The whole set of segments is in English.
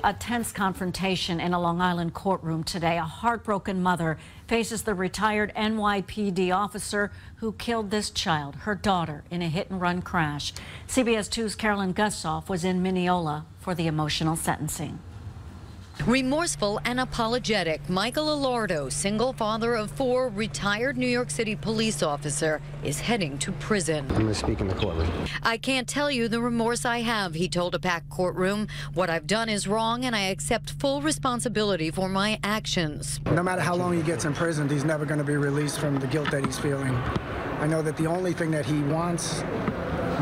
A tense confrontation in a Long Island courtroom today. A heartbroken mother faces the retired NYPD officer who killed this child, her daughter, in a hit-and-run crash. CBS 2's Carolyn Gusoff was in Mineola for the emotional sentencing. Remorseful and apologetic, Michael Alardo, single father of 4, retired New York City police officer, is heading to prison. I'm going to speak in the courtroom. I can't tell you the remorse I have, he told a packed courtroom. What I've done is wrong, and I accept full responsibility for my actions. No matter how long he gets in prison, he's never going to be released from the guilt that he's feeling. I know that the only thing that he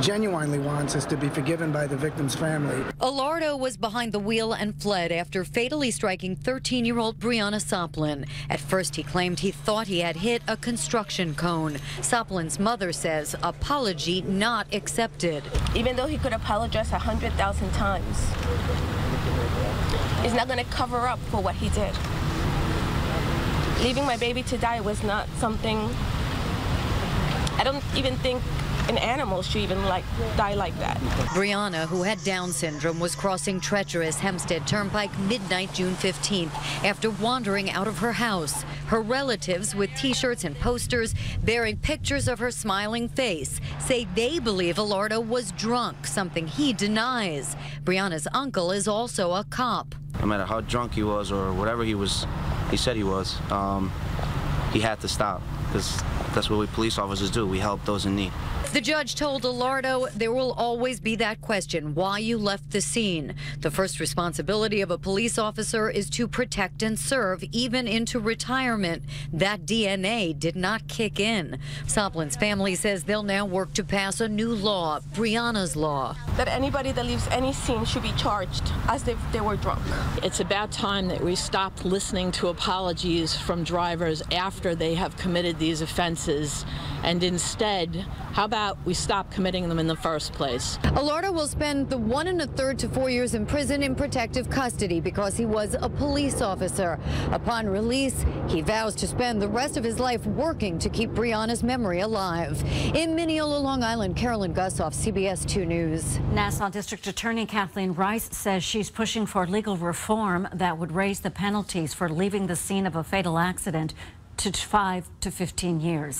genuinely wants is to be forgiven by the victim's family. Alardo was behind the wheel and fled after fatally striking 13-year-old Brianna Soplin. At first, he claimed he thought he had hit a construction cone. Soplin's mother says apology not accepted. Even though he could apologize 100,000 times, it's not going to cover up for what he did. Leaving my baby to die was not something, I don't even think an animal should even die like that. Brianna, who had Down syndrome, was crossing treacherous Hempstead Turnpike midnight June 15th after wandering out of her house. Her relatives, with T-shirts and posters bearing pictures of her smiling face, say they believe Alardo was drunk, something he denies. Brianna's uncle is also a cop. No matter how drunk he was or whatever he said he was, he had to stop, because that's what we police officers do. We help those in need. The judge told Alardo there will always be that question, why you left the scene. The first responsibility of a police officer is to protect and serve, even into retirement. That DNA did not kick in. Soplin's family says they'll now work to pass a new law, Brianna's law. That anybody that leaves any scene should be charged as if they were drunk. It's about time that we stopped listening to apologies from drivers after they have committed these offenses, and instead, how about we stop committing them in the first place? Alardo will spend the 1 1/3 to 4 years in prison in protective custody because he was a police officer. Upon release, he vows to spend the rest of his life working to keep Brianna's memory alive. In Mineola, Long Island, Carolyn Gusoff, CBS 2 News. Nassau District Attorney Kathleen Rice says she's pushing for legal reform that would raise the penalties for leaving the scene of a fatal accident to 5 to 15 years.